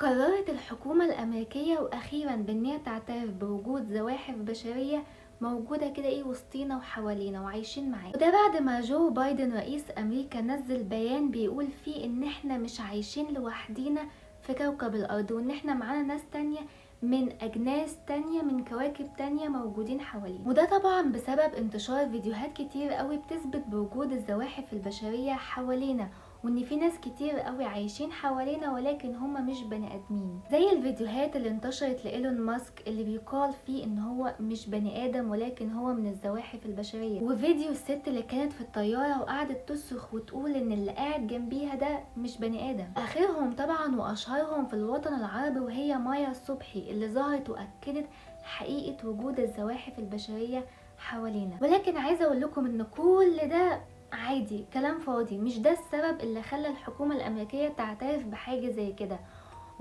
قررت الحكومة الأمريكية وأخيرا بإن هي تعترف بوجود زواحف بشرية موجودة كده وسطينا وحوالينا وعايشين معانا، وده بعد ما جو بايدن رئيس أمريكا نزل بيان بيقول فيه إن احنا مش عايشين لوحدينا في كوكب الأرض، وإن احنا معانا ناس تانية من أجناس تانية من كواكب تانية موجودين حوالينا. وده طبعا بسبب انتشار فيديوهات كتير قوي بتثبت بوجود الزواحف البشرية حوالينا، وان في ناس كتير قوي عايشين حوالينا ولكن هم مش بني ادمين، زي الفيديوهات اللي انتشرت لايلون ماسك اللي بيقال فيه ان هو مش بني ادم ولكن هو من الزواحف البشريه، وفيديو الست اللي كانت في الطياره وقعدت تصرخ وتقول ان اللي قاعد جنبيها ده مش بني ادم. اخرهم طبعا واشهرهم في الوطن العربي وهي مايا صبحي اللي ظهرت واكدت حقيقه وجود الزواحف البشريه حوالينا. ولكن عايزه اقول لكم ان كل ده عادي، كلام فاضي، مش ده السبب اللي خلى الحكومة الأمريكية تعترف بحاجة زي كده،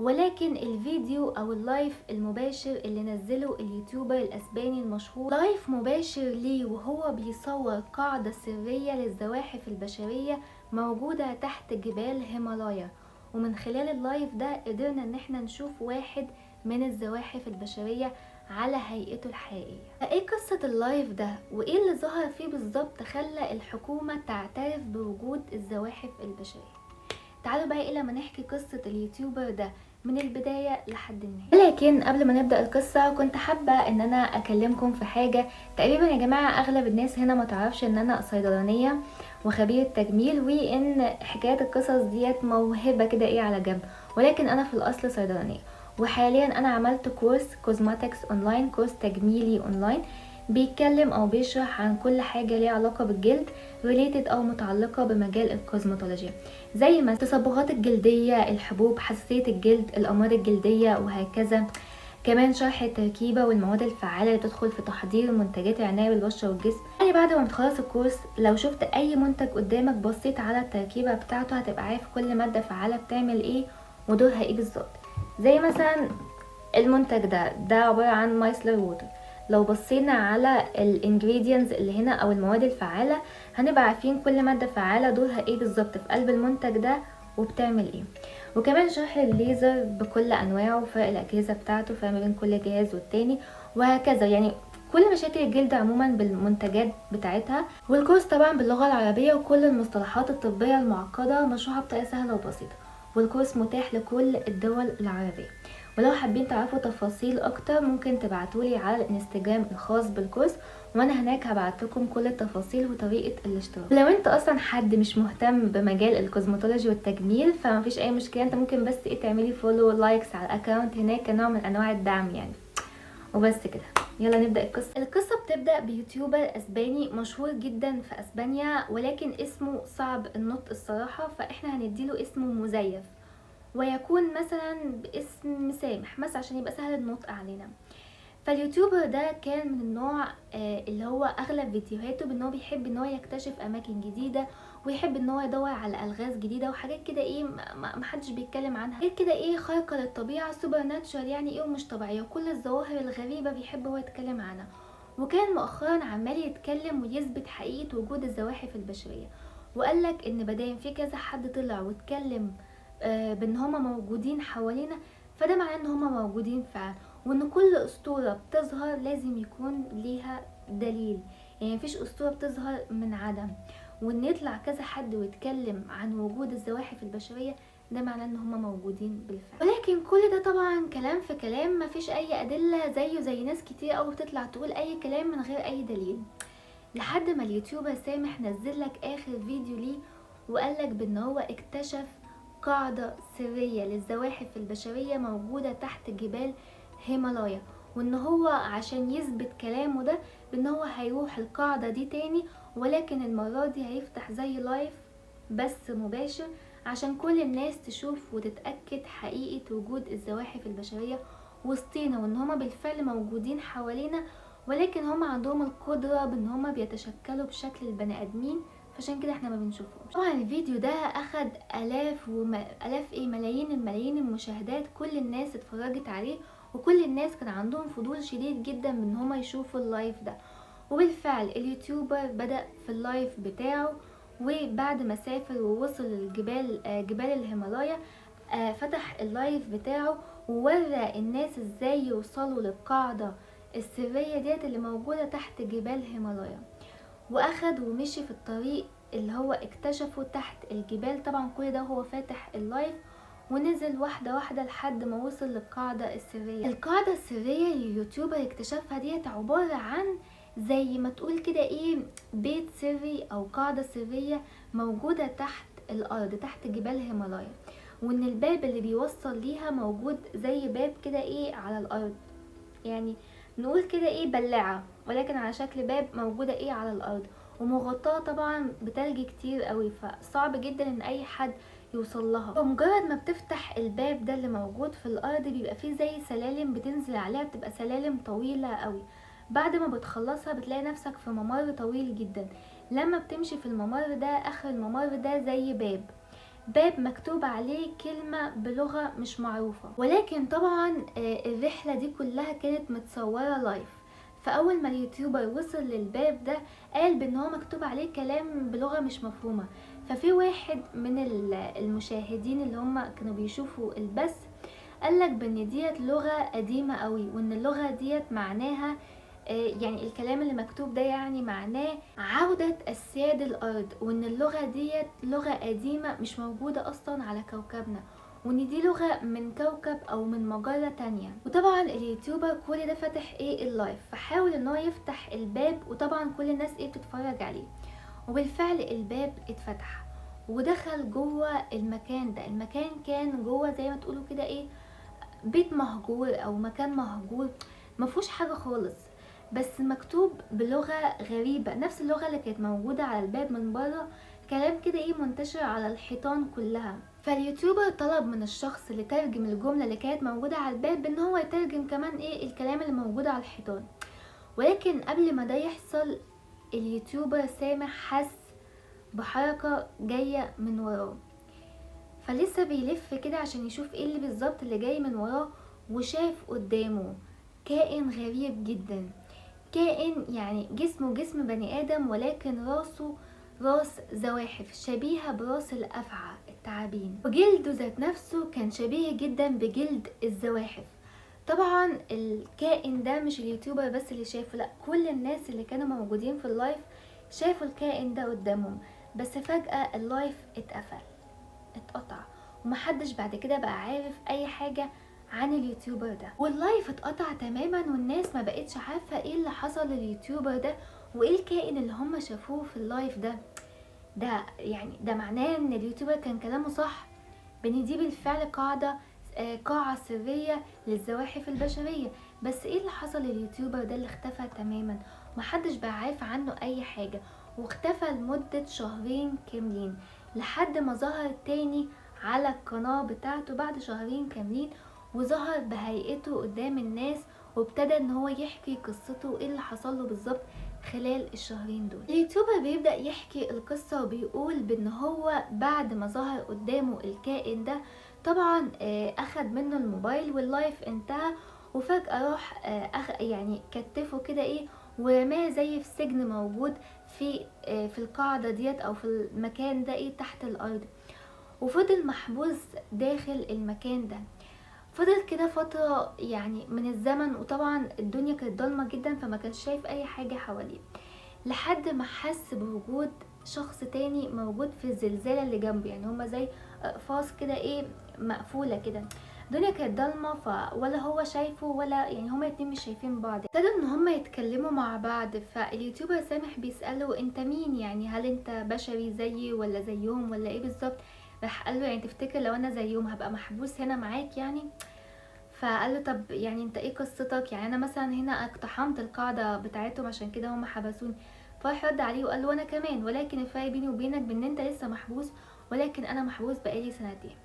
ولكن الفيديو أو اللايف المباشر اللي نزله اليوتيوبر الأسباني المشهور، لايف مباشر ليه وهو بيصور قاعدة سرية للزواحف البشرية موجودة تحت جبال هيمالايا، ومن خلال اللايف ده قدرنا ان احنا نشوف واحد من الزواحف البشرية على هيئته الحقيقية. فايه قصة اللايف ده وايه اللي ظهر فيه بالظبط خلى الحكومة تعترف بوجود الزواحف البشرية؟ تعالوا بقى لما نحكي قصة اليوتيوبر ده من البداية لحد النهاية. ولكن قبل ما نبدأ القصة كنت حابة ان انا اكلمكم في حاجة. تقريبا يا جماعة اغلب الناس هنا ما تعرفش ان انا صيدلانية وخبيرة تجميل، وان حكاية القصص ديت موهبة كده على جنب، ولكن انا في الاصل صيدلانية. وحاليا انا عملت كورس كوزماتكس اونلاين، كورس تجميلي اونلاين بيتكلم او بيشرح عن كل حاجة ليها علاقة بالجلد ريليتد او متعلقة بمجال الكوزماتولوجيا، زي ما التصبغات الجلدية، الحبوب، حساسية الجلد، الامراض الجلدية وهكذا. كمان شرح التركيبة والمواد الفعالة اللي بتدخل في تحضير منتجات العناية بالبشرة والجسم. يعني بعد ما بتخلص الكورس لو شفت اي منتج قدامك بصيت على التركيبة بتاعته هتبقى عارف كل مادة فعالة بتعمل ايه ودورها ايه بالظبط. زي مثلا المنتج ده عبارة عن مايسلر ووتر، لو بصينا على الانجريدينتس اللي هنا او المواد الفعالة هنبقى عارفين كل مادة فعالة دورها ايه بالظبط في قلب المنتج ده وبتعمل ايه. وكمان شرح الليزر بكل انواعه وفرق الاجهزة بتاعته، فرق ما بين كل جهاز والتاني وهكذا، يعني كل مشاكل الجلد عموما بالمنتجات بتاعتها. والكورس طبعا باللغة العربية وكل المصطلحات الطبية المعقدة مشروحة بطريقة سهلة وبسيطة، والكورس متاح لكل الدول العربية. ولو حابين تعرفوا تفاصيل اكتر ممكن تبعتولي على الانستجرام الخاص بالكورس، وانا هناك هبعت لكم كل التفاصيل وطريقه الاشتراك. ولو انت اصلا حد مش مهتم بمجال الكوزماتولوجي والتجميل فمفيش اي مشكله، انت ممكن بس تعملي فولو لايكس على الاكونت هناك كنوع من انواع الدعم يعني. وبس كده، يلا نبدا القصه بتبدا بيوتيوبر اسباني مشهور جدا في اسبانيا، ولكن اسمه صعب النطق الصراحه، فاحنا هنديله اسمه مزيف، ويكون مثلا باسم سامح مثلا عشان يبقى سهل النطق علينا. فاليوتيوبر ده كان من النوع اللي هو اغلب فيديوهاته بان هو بيحب ان هو يكتشف اماكن جديده، ويحب ان هو يدور على الغاز جديده وحاجات كده محدش بيتكلم عنها، حاجات كده خارقه للطبيعه، سوبر ناتشورال يعني ومش طبيعيه، وكل الظواهر الغريبه بيحب هو يتكلم عنها. وكان مؤخرا عمال يتكلم ويثبت حقيقه وجود الزواحف البشريه، وقالك ان بدام في كذا حد طلع واتكلم بان هما موجودين حوالينا، فده معناه ان هما موجودين فعلا، وان كل اسطورة بتظهر لازم يكون ليها دليل، يعني مفيش اسطورة بتظهر من عدم، وان يطلع كذا حد ويتكلم عن وجود الزواحف البشرية ده معناه ان هما موجودين بالفعل. ولكن كل ده طبعا كلام في كلام، مفيش اي ادلة، زيه زي ناس كتير اوي بتطلع تقول اي كلام من غير اي دليل، لحد ما اليوتيوبر سامح نزل لك اخر فيديو ليه وقالك بان هو اكتشف قاعدة سرية للزواحف البشرية موجودة تحت جبال هيمالايا، وان هو عشان يثبت كلامه ده بان هو هيروح القاعدة دي تاني، ولكن المرة دي هيفتح زي لايف بس مباشر عشان كل الناس تشوف وتتأكد حقيقة وجود الزواحف البشرية وسطينا، وان هما بالفعل موجودين حوالينا، ولكن هما عندهم القدرة بان هما بيتشكلوا بشكل البني ادمين، عشان كده احنا ما بنشوفهمش. طبعا الفيديو ده اخد الاف الاف ملايين الملايين المشاهدات، كل الناس اتفرجت عليه وكل الناس كان عندهم فضول شديد جدا ان هما يشوفوا اللايف ده. وبالفعل اليوتيوبر بدأ في اللايف بتاعه، وبعد ما سافر ووصل الجبال جبال الهيمالايا فتح اللايف بتاعه وورى الناس ازاي يوصلوا للقاعدة السرية ديت اللي موجودة تحت جبال هيمالايا، واخد ومشي في الطريق اللي هو اكتشفه تحت الجبال. طبعا كل ده هو فاتح اللايف، ونزل واحدة واحدة لحد ما وصل للقاعدة السرية. القاعدة السرية اللي اليوتيوبر اكتشفها ديت عبارة عن زي ما تقول كده ايه، بيت سري او قاعدة سرية موجودة تحت الارض تحت جبال هيمالايا، وان الباب اللي بيوصل ليها موجود زي باب كده ايه على الارض، يعني نقول كده ايه بلاعة، ولكن على شكل باب موجودة ايه على الارض، ومغطاة طبعا بتلج كتير قوي، فصعب جدا ان اي حد يوصل لها. فمجرد ما بتفتح الباب ده اللي موجود في الارض بيبقى فيه زي سلالم بتنزل عليها، بتبقى سلالم طويلة قوي. بعد ما بتخلصها بتلاقي نفسك في ممر طويل جدا. لما بتمشي في الممر ده، اخر الممر ده زي باب مكتوب عليه كلمة بلغة مش معروفة، ولكن طبعا الرحلة دي كلها كانت متصورة لايف. فاول ما اليوتيوبر وصل للباب ده قال بان هو مكتوب عليه كلام بلغة مش مفهومة. ففي واحد من المشاهدين اللي هم كانوا بيشوفوا البث قالك بان ديت لغة قديمة قوي، وان اللغة ديت معناها يعني الكلام اللي مكتوب ده يعني معناه عودة السياد الأرض، وإن اللغة ديت لغة قديمة مش موجودة أصلا على كوكبنا، وإن دي لغة من كوكب أو من مجرة تانية. وطبعا اليوتيوبر كل ده فتح اللايف، فحاول إن هو يفتح الباب، وطبعا كل الناس بتتفرج عليه. وبالفعل الباب اتفتح ودخل جوه المكان ده. المكان كان جوه زي ما تقولوا كده بيت مهجور أو مكان مهجور مفهوش حاجة خالص، بس مكتوب بلغة غريبة، نفس اللغة اللي كانت موجودة على الباب من بره، كلام كده منتشر على الحيطان كلها. فاليوتيوبر طلب من الشخص اللي ترجم الجملة اللي كانت موجودة على الباب ان هو يترجم كمان الكلام اللي موجود على الحيطان. ولكن قبل ما ده يحصل اليوتيوبر سامح حس بحركة جاية من وراه، فلسه بيلف كده عشان يشوف ايه اللي بالظبط اللي جاي من وراه، وشاف قدامه كائن غريب جدا. كائن يعني جسمه جسم بني ادم، ولكن راسه راس زواحف شبيهة براس الافعى التعابين، وجلده ذات نفسه كان شبيه جدا بجلد الزواحف. طبعا الكائن ده مش اليوتيوبر بس اللي شافه، لا كل الناس اللي كانوا موجودين في اللايف شافوا الكائن ده قدامهم. بس فجأة اللايف اتقطع، ومحدش بعد كده بقى عارف اي حاجة عن اليوتيوبر ده، واللايف اتقطع تماما، والناس ما بقتش عارفة ايه اللي حصل لليوتيوبر ده وايه الكائن اللي هم شافوه في اللايف ده يعني ده معناه ان اليوتيوبر كان كلامه صح، بان دي بالفعل قاعة سرية للزواحف البشرية. بس ايه اللي حصل لليوتيوبر ده اللي اختفى تماما، محدش بقى عارف عنه اي حاجة، واختفى لمدة شهرين كاملين لحد ما ظهر تاني على القناة بتاعته بعد شهرين كاملين، وظهر بهيئته قدام الناس، وابتدى ان هو يحكي قصته وايه اللي حصل له بالظبط خلال الشهرين دول. اليوتيوبر بيبدأ يحكي القصة وبيقول بان هو بعد ما ظهر قدامه الكائن ده طبعا اخد منه الموبايل واللايف انتهى، وفجأة راح يعني كتفه كده ورماه زي في سجن موجود في القاعدة ديت او في المكان ده تحت الارض، وفضل محبوس داخل المكان ده. فضل كده فترة يعني من الزمن، وطبعا الدنيا كانت ضلمة جدا فما كانش شايف اي حاجة حواليه، لحد ما حس بوجود شخص تاني موجود في الزلزالة اللي جنبه. يعني هما زي اقفاص كده مقفولة كده، الدنيا كانت ضلمة ولا هو شايفه ولا يعني هما الاتنين مش شايفين بعض. ابتدوا ان هما يتكلموا مع بعض، فاليوتيوبر سامح بيسأله انت مين، يعني هل انت بشري زيي ولا زيهم ولا ايه بالظبط؟ راح قال له يعني تفتكر لو انا زيهم هبقى محبوس هنا معاك يعني؟ فقال له طب يعني انت ايه قصتك، يعني انا مثلا هنا اقتحمت القاعدة بتاعتهم عشان كده هم حبسوني. فراح رد عليه وقال له انا كمان، ولكن الفرق بيني وبينك بان انت لسه محبوس ولكن انا محبوس بقالي سنتين.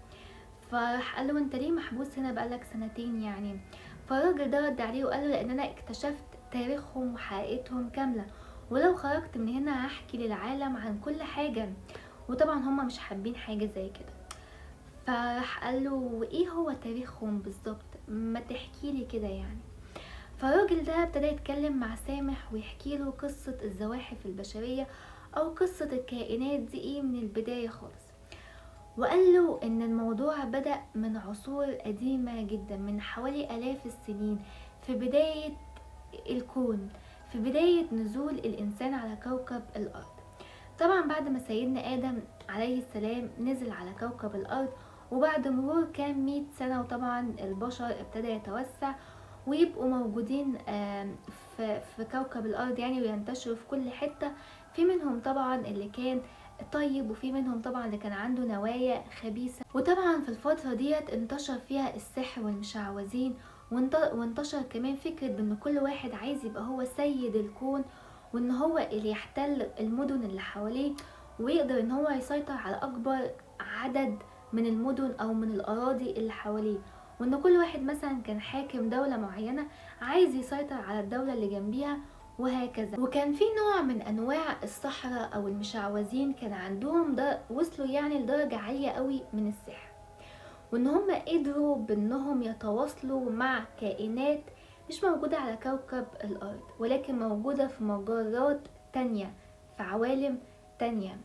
فراح قال له انت ليه محبوس هنا بقالك سنتين يعني؟ فالراجل ده رد عليه وقال له لان انا اكتشفت تاريخهم وحقيقتهم كاملة، ولو خرجت من هنا هحكي للعالم عن كل حاجة. وطبعا هم مش حابين حاجة زي كده. فراح قال له ايه هو تاريخهم بالظبط، ما تحكي لي كده يعني. فالراجل ده ابتدى يتكلم مع سامح ويحكي له قصة الزواحف البشرية او قصة الكائنات دي من البداية خالص. وقال له ان الموضوع بدأ من عصور قديمة جدا، من حوالي آلاف السنين، في بداية الكون، في بداية نزول الإنسان على كوكب الأرض. طبعا بعد ما سيدنا آدم عليه السلام نزل على كوكب الأرض، وبعد مرور كام 100 سنة، وطبعا البشر ابتدى يتوسع ويبقوا موجودين في كوكب الأرض يعني، وينتشروا في كل حتة. في منهم طبعا اللي كان طيب، وفي منهم طبعا اللي كان عنده نوايا خبيثة. وطبعا في الفترة ديت انتشر فيها السحر والمشعوذين، وانتشر كمان فكرة بان كل واحد عايز يبقى هو سيد الكون، وان هو اللي يحتل المدن اللي حواليه، ويقدر ان هو يسيطر على اكبر عدد من المدن او من الاراضي اللي حواليه، وان كل واحد مثلا كان حاكم دولة معينة عايز يسيطر على الدولة اللي جنبيها، وهكذا. وكان في نوع من انواع السحرة او المشعوذين كان عندهم ده، وصلوا يعني لدرجة عالية قوي من السحر، وان هم قدروا بانهم يتواصلوا مع كائنات مش موجودة على كوكب الارض، ولكن موجودة في مجرات تانية، في عوالم تانية.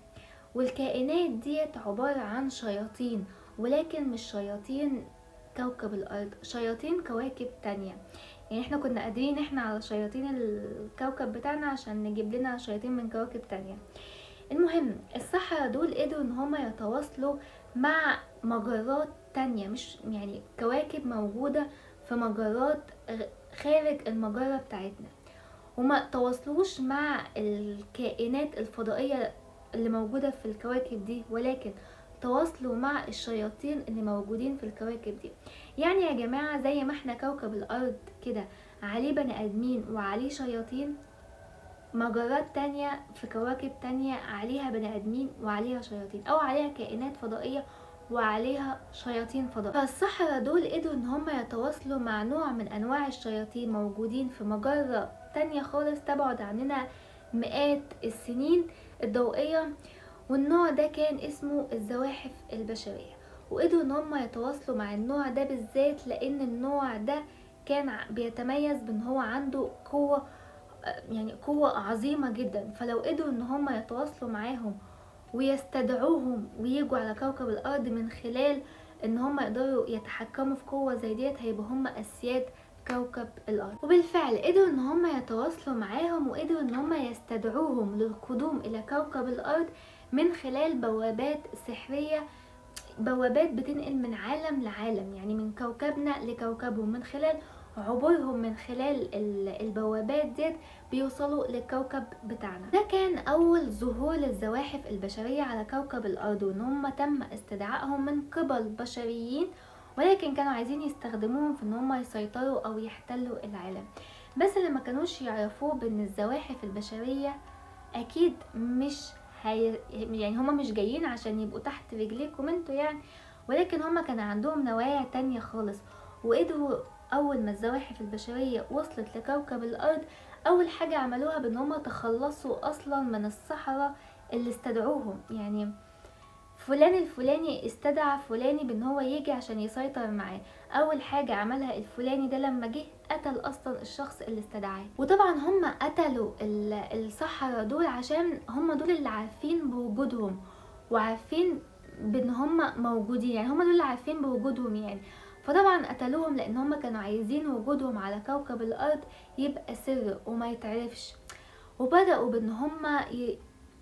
والكائنات ديت عبارة عن شياطين، ولكن مش شياطين كوكب الارض، شياطين كواكب تانية. يعني احنا كنا قادرين احنا على شياطين الكوكب بتاعنا عشان نجيب لنا شياطين من كواكب تانية. المهم السحرة دول قدروا ان هما يتواصلوا مع مجرات تانية، مش يعني كواكب موجودة في مجرات خارج المجرة بتاعتنا، وما تواصلوش مع الكائنات الفضائية اللي موجودة في الكواكب دي، ولكن تواصلوا مع الشياطين اللي موجودين في الكواكب دي. يعني يا جماعة زي ما احنا كوكب الارض كده عليه بني ادمين وعليه شياطين، مجرات تانية في كواكب تانية عليها بني ادمين وعليها شياطين، او عليها كائنات فضائية وعليها شياطين فضاء. فالسحرة دول قدروا ان هم يتواصلوا مع نوع من انواع الشياطين موجودين في مجرة تانية خالص تبعد عننا مئات السنين الضوئية، والنوع ده كان اسمه الزواحف البشرية. وقدروا ان هم يتواصلوا مع النوع ده بالذات، لان النوع ده كان بيتميز بان هو عنده قوة، يعني قوة عظيمة جدا. فلو قدروا ان هم يتواصلوا معاهم ويستدعوهم ويجوا على كوكب الارض من خلال ان هم يقدروا يتحكموا في قوة زي ديت، هيبقوا هم اسياد كوكب الارض. وبالفعل قدروا ان هم يتواصلوا معاهم، وقدروا ان هم يستدعوهم للقدوم الى كوكب الارض من خلال بوابات سحرية، بوابات بتنقل من عالم لعالم، يعني من كوكبنا لكوكبهم، من خلال عبورهم من خلال البوابات ديت بيوصلوا للكوكب بتاعنا. ده كان اول ظهور للزواحف البشرية على كوكب الارض، وان هم تم استدعائهم من قبل بشريين، ولكن كانوا عايزين يستخدموهم في ان هم يسيطروا او يحتلوا العالم. بس اللي ما كانوش يعرفوه بان الزواحف البشرية اكيد مش يعني هما مش جايين عشان يبقوا تحت رجليكم انتوا يعني، ولكن هما كان عندهم نوايا تانية خالص. وقدروا اول ما الزواحف البشرية وصلت لكوكب الارض، اول حاجة عملوها بان هما تخلصوا اصلا من السحرة اللي استدعوهم. يعني فلان الفلاني استدعى فلاني بان هو يجي عشان يسيطر معاه، اول حاجة عملها الفلاني ده لما جه قتل اصلا الشخص اللي استدعاه. وطبعا هم قتلوا السحرة دول عشان هم دول اللي عارفين بوجودهم، وعارفين بان هم موجودين، يعني هم دول اللي عارفين بوجودهم يعني. فطبعا قتلوهم لان هم كانوا عايزين وجودهم على كوكب الارض يبقى سر وما يتعرفش. وبدأوا بان هم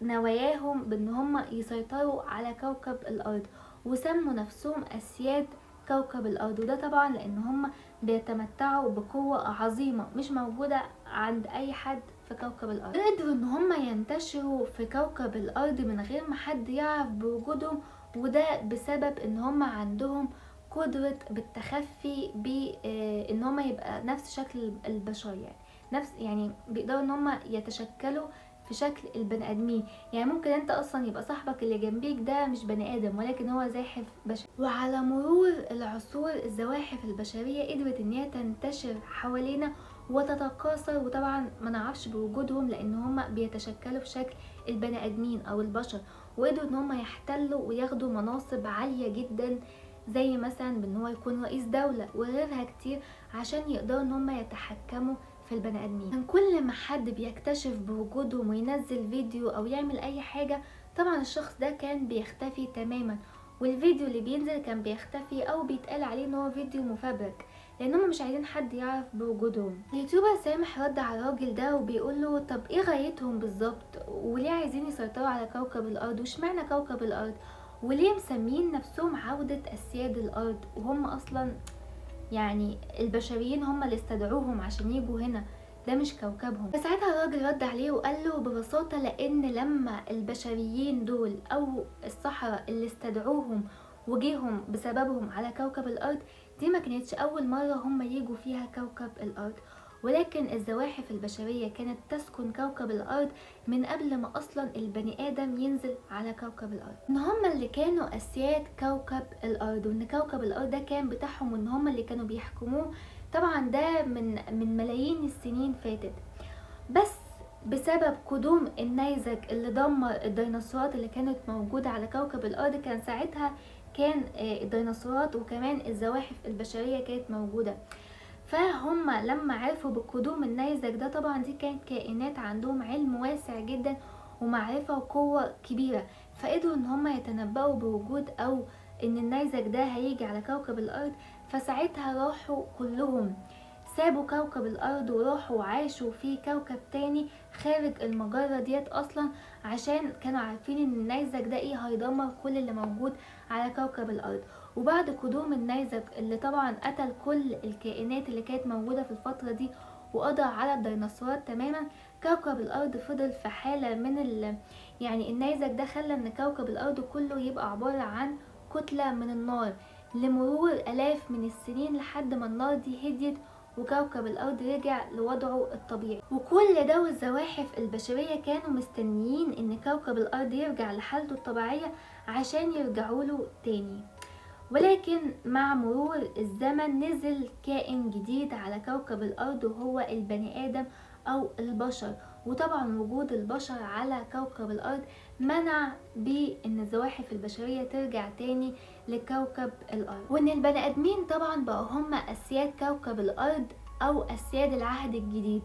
نواياهم بان هم يسيطروا على كوكب الارض، وسموا نفسهم اسياد كوكب الارض. وده طبعا لان هم بيتمتعوا بقوة عظيمة مش موجودة عند اي حد في كوكب الارض. قدروا ان هم ينتشروا في كوكب الارض من غير ما حد يعرف بوجودهم، وده بسبب ان هم عندهم قدرة بالتخفي بان هم يبقى نفس شكل البشر، يعني نفس، يعني بيقدروا ان هم يتشكلوا في شكل البني ادمين. يعني ممكن انت اصلا يبقى صاحبك اللي جنبيك ده مش بني ادم، ولكن هو زاحف بشري. وعلى مرور العصور الزواحف البشريه قدرت ان هي تنتشر حوالينا وتتكاثر، وطبعا ما نعرفش بوجودهم لان هم بيتشكلوا في شكل البني ادمين او البشر، وقدروا ان هم يحتلوا وياخدوا مناصب عاليه جدا، زي مثلا بان هو يكون رئيس دولة وغيرها كتير، عشان يقدروا ان هم يتحكموا في البني ادمين. كان كل ما حد بيكتشف بوجودهم وينزل فيديو او يعمل اي حاجة، طبعا الشخص ده كان بيختفي تماما، والفيديو اللي بينزل كان بيختفي او بيتقال عليه ان هو فيديو مفبرك، لانهم مش عايزين حد يعرف بوجودهم. اليوتيوبر سامح رد على الراجل ده وبيقول له طب ايه غايتهم بالظبط، وليه عايزين يسيطروا على كوكب الارض، واشمعنى كوكب الارض، وليه مسمين نفسهم عودة اسياد الارض، وهم اصلا يعني البشريين هم اللي استدعوهم عشان يجوا هنا، ده مش كوكبهم. فساعتها الراجل رد عليه وقال له ببساطة لان لما البشريين دول او السحرة اللي استدعوهم وجيهم بسببهم على كوكب الارض، دي ما كانتش اول مرة هم يجوا فيها كوكب الارض، ولكن الزواحف البشرية كانت تسكن كوكب الارض من قبل ما اصلا البني ادم ينزل على كوكب الارض، ان هم اللي كانوا اسياد كوكب الارض، وان كوكب الارض ده كان بتاعهم، وان هم اللي كانوا بيحكموه. طبعا ده من ملايين السنين فاتت، بس بسبب قدوم النيزك اللي دمر الديناصورات اللي كانت موجودة على كوكب الارض، كان ساعتها كان الديناصورات وكمان الزواحف البشرية كانت موجودة. فهم لما عرفوا بقدوم النيزك ده، طبعا دي كانت كائنات عندهم علم واسع جدا ومعرفة وقوة كبيرة، فقدروا ان هم يتنبأوا بوجود او ان النيزك ده هيجي على كوكب الارض. فساعتها راحوا كلهم سابوا كوكب الارض وراحوا وعاشوا في كوكب تاني خارج المجرة ديت اصلا، عشان كانوا عارفين ان النيزك ده ايه هيدمر كل اللي موجود على كوكب الارض. وبعد قدوم النيزك اللي طبعا قتل كل الكائنات اللي كانت موجودة في الفترة دي وقضى على الديناصورات تماما، كوكب الارض فضل في حالة من يعني النيزك ده خلى ان كوكب الارض كله يبقى عبارة عن كتلة من النار لمرور الاف من السنين، لحد ما النار دي هديت وكوكب الارض رجع لوضعه الطبيعي. وكل ده والزواحف البشرية كانوا مستنيين ان كوكب الارض يرجع لحالته الطبيعية عشان يرجعوا له تاني. ولكن مع مرور الزمن نزل كائن جديد على كوكب الارض، وهو البني ادم او البشر. وطبعا وجود البشر على كوكب الارض منع بان الزواحف البشرية ترجع تاني لكوكب الارض، وان البني ادمين طبعا بقوا هم اسياد كوكب الارض او اسياد العهد الجديد،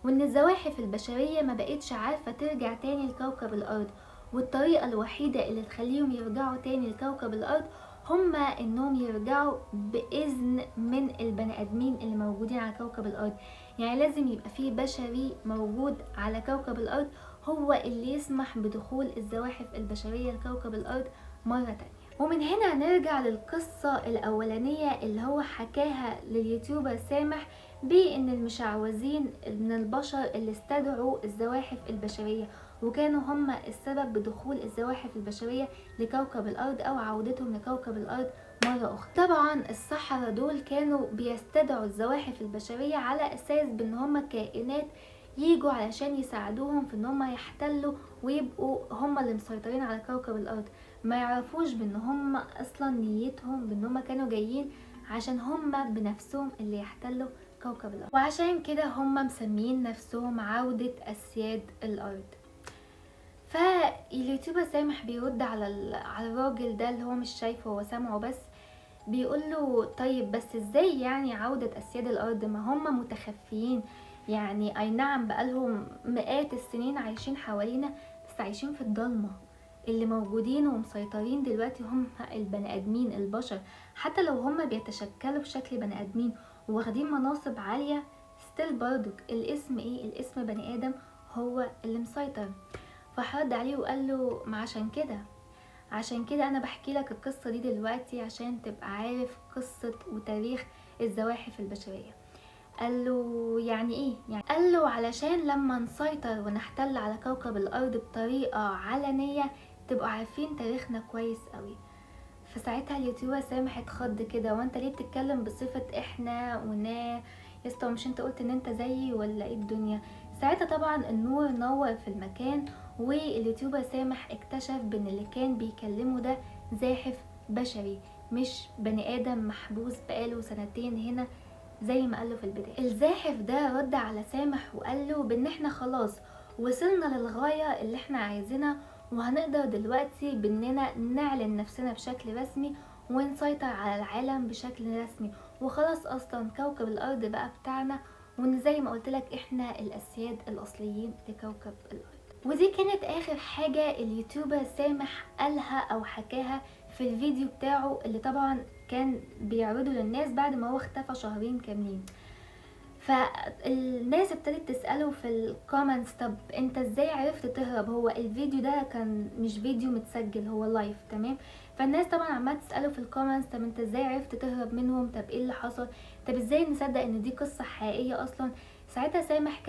وان الزواحف البشرية ما بقتش عارفة ترجع تاني لكوكب الارض. والطريقة الوحيدة اللي تخليهم يرجعوا تاني لكوكب الارض هما انهم يرجعوا باذن من البني ادمين اللي موجودين على كوكب الارض. يعني لازم يبقى فيه بشري موجود على كوكب الارض هو اللي يسمح بدخول الزواحف البشرية لكوكب الارض مرة تانية. ومن هنا نرجع للقصة الاولانية اللي هو حكاها لليوتيوبر سامح، بان المشعوذين من البشر اللي استدعوا الزواحف البشرية وكانوا هم السبب بدخول الزواحف البشرية لكوكب الارض او عودتهم لكوكب الارض مرة اخرى. طبعا السحرة دول كانوا بيستدعوا الزواحف البشرية على اساس بان هم كائنات ييجوا علشان يساعدوهم في ان هم يحتلوا ويبقوا هم اللي مسيطرين على كوكب الارض، ما يعرفوش بان هم اصلا نيتهم بان هم كانوا جايين عشان هم بنفسهم اللي يحتلوا كوكب الارض، وعشان كده هم مسميين نفسهم عودة اسياد الارض. فاليوتيوبر سامح بيرد على الراجل ده اللي هو مش شايفه، هو سامعه بس. بيقول له طيب بس ازاي يعني عودة اسياد الارض، ما هم متخفيين، يعني اي نعم بقالهم مئات السنين عايشين حوالينا بس عايشين في الضلمة، اللي موجودين ومسيطرين دلوقتي هم البني ادمين البشر، حتى لو هم بيتشكلوا بشكل بني ادمين واخدين مناصب عالية ستيل برضك الاسم ايه، الاسم بني ادم هو اللي مسيطر. فحرد عليه وقال له ما عشان كده انا بحكي لك القصة دي دلوقتي عشان تبقى عارف قصة وتاريخ الزواحف البشرية. قال له يعني ايه يعني؟ قال له علشان لما نسيطر ونحتل على كوكب الارض بطريقة علنية تبقوا عارفين تاريخنا كويس قوي. فساعتها اليوتيوبر سامح اتخض كده، وانت ليه بتتكلم بصفة احنا ونا يا اسطى، مش انت قلت ان انت زيي ولا ايه الدنيا؟ ساعتها طبعا النور نور في المكان، واليوتيوبر سامح اكتشف بان اللي كان بيكلمه ده زاحف بشري مش بني ادم محبوس بقاله سنتين هنا زي ما قاله في البداية. الزاحف ده رد على سامح وقال له بان احنا خلاص وصلنا للغاية اللي احنا عايزينها، وهنقدر دلوقتي باننا نعلن نفسنا بشكل رسمي ونسيطر على العالم بشكل رسمي، وخلاص اصلا كوكب الارض بقى بتاعنا، وان زي ما قلت لك احنا الاسياد الاصليين لكوكب الارض. ودي كانت اخر حاجة اليوتيوبر سامح قالها او حكاها في الفيديو بتاعه اللي طبعا كان بيعرضه للناس بعد ما هو اختفى شهرين كاملين. فالناس ابتدت تسأله في الكومنتس طب انت ازاي عرفت تهرب، هو الفيديو ده كان مش فيديو متسجل، هو لايف، تمام. فالناس طبعا عماله تسأله في الكومنتس طب انت ازاي عرفت تهرب منهم، طب ايه اللي حصل، طب ازاي نصدق ان دي قصة حقيقية اصلا. ساعتها سامح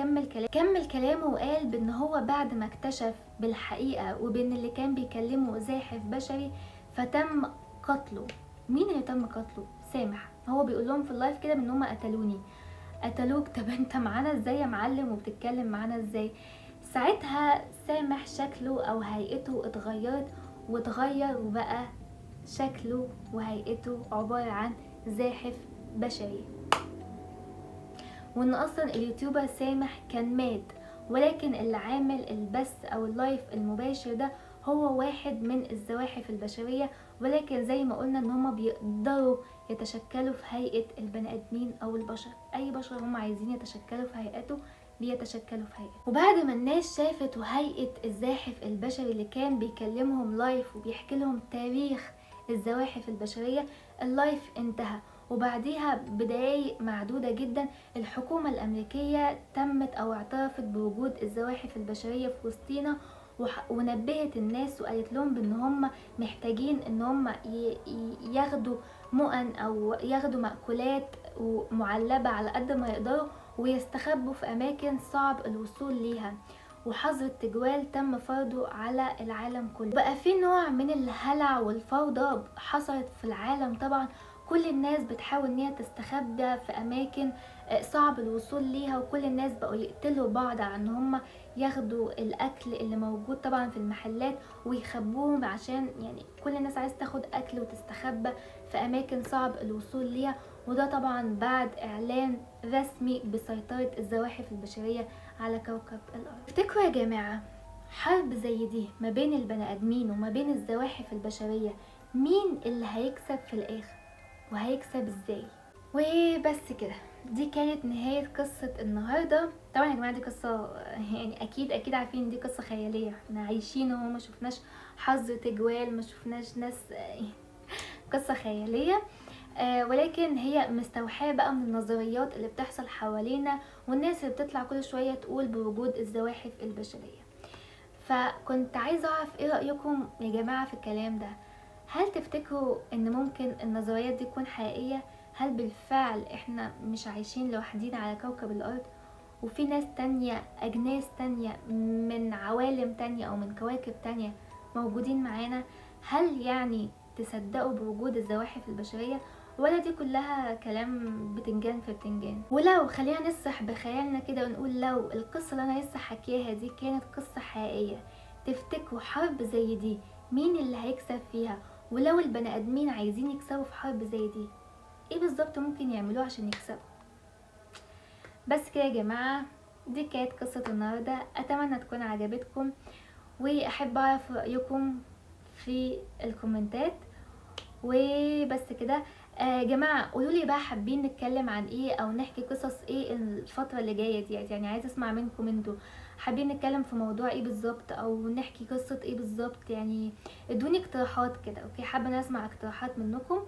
كمل كلامه وقال بان هو بعد ما اكتشف بالحقيقة وبان اللي كان بيكلمه زاحف بشري فتم قتله. مين اللي تم قتله؟ سامح. هو بيقول لهم في اللايف كده ان هم قتلوني. قتلوك؟ طب انت معانا ازاي يا معلم وبتتكلم معانا ازاي؟ ساعتها سامح شكله او هيئته اتغيرت واتغير وبقى شكله وهيئته عبارة عن زاحف بشري، وان اصلا اليوتيوبر سامح كان مات، ولكن اللي عامل البث او اللايف المباشر ده هو واحد من الزواحف البشرية، ولكن زي ما قلنا ان هما بيقدروا يتشكلوا في هيئة البني ادمين او البشر، اي بشر هما عايزين يتشكلوا في هيئته بيتشكلوا في هيئته. وبعد ما الناس شافت هيئة الزاحف البشري اللي كان بيكلمهم لايف وبيحكي لهم تاريخ الزواحف البشرية، اللايف انتهى. وبعديها بدقايق معدودة جدا الحكومة الأمريكية تمت أو اعترفت بوجود الزواحف البشرية في وسطينا، ونبهت الناس وقالت لهم بان هم محتاجين ان هم ياخدوا مؤن او ياخدوا مأكولات معلبة على قد ما يقدروا، ويستخبوا في اماكن صعب الوصول ليها. وحظر التجوال تم فرضه على العالم كله. بقى في نوع من الهلع والفوضى حصلت في العالم طبعا، كل الناس بتحاول ان هي تستخبى في اماكن صعب الوصول ليها، وكل الناس بقوا يقتلوا بعض عن ان هم ياخدوا الاكل اللي موجود طبعا في المحلات ويخبوهم، عشان يعني كل الناس عايز تاخد اكل وتستخبى في اماكن صعب الوصول ليها. وده طبعا بعد اعلان رسمي بسيطرة الزواحف البشرية على كوكب الارض. افتكروا يا جماعة، حرب زي دي ما بين البني ادمين وما بين الزواحف البشرية، مين اللي هيكسب في الاخر وهيكسب ازاي؟ وبس كده، دي كانت نهاية قصة النهاردة. طبعا يا جماعة دي قصة يعني اكيد عارفين دي قصة خيالية، احنا عايشين اهو، ما شفناش حظر تجوال، ما شفناش ناس قصة خيالية. ولكن هي مستوحاة بقى من النظريات اللي بتحصل حوالينا، والناس اللي بتطلع كل شوية تقول بوجود الزواحف البشرية. فكنت عايزة اعرف ايه رأيكم يا جماعة في الكلام ده؟ هل تفتكروا ان ممكن النظريات دي تكون حقيقية؟ هل بالفعل احنا مش عايشين لوحدينا على كوكب الارض، وفي ناس تانية، اجناس تانية من عوالم تانية او من كواكب تانية موجودين معانا؟ هل يعني تصدقوا بوجود الزواحف البشرية، ولا دي كلها كلام بتنجان في بتنجان؟ ولو خلينا نسرح بخيالنا كده ونقول لو القصة اللي انا لسه حكيها دي كانت قصة حقيقية، تفتكروا حرب زي دي مين اللي هيكسب فيها؟ ولو البني ادمين عايزين يكسبوا في حرب زي دي، ايه بالظبط ممكن يعملوه عشان يكسبوا؟ بس كده يا جماعة، دي كانت قصة النهاردة، اتمنى تكون عجبتكم، واحب اعرف رأيكم في الكومنتات. وبس كده يا جماعه، قولوا لي بقى حابين نتكلم عن ايه او نحكي قصص ايه الفتره اللي جايه دي، يعني عايزه اسمع منكم انتوا حابين نتكلم في موضوع ايه بالظبط او نحكي قصه ايه بالظبط، يعني ادوني اقتراحات كده. اوكي، حابه أنا اسمع اقتراحات منكم.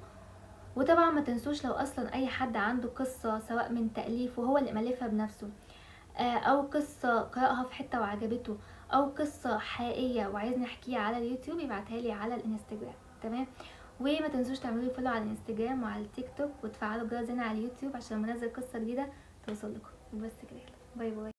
وطبعا ما تنسوش لو اصلا اي حد عنده قصه سواء من تاليف وهو اللي مالفها بنفسه، او قصه قرأها في حته وعجبته، او قصه حقيقيه وعايز نحكيها على اليوتيوب، يبعتها لي على الانستجرام، تمام. وما تنسوش تعملوا لي فولو على الانستجرام وعلى التيك توك، وتفعلوا الجرس هنا على اليوتيوب عشان لما انزل قصه جديده توصل لكم. بس كده، باي باي.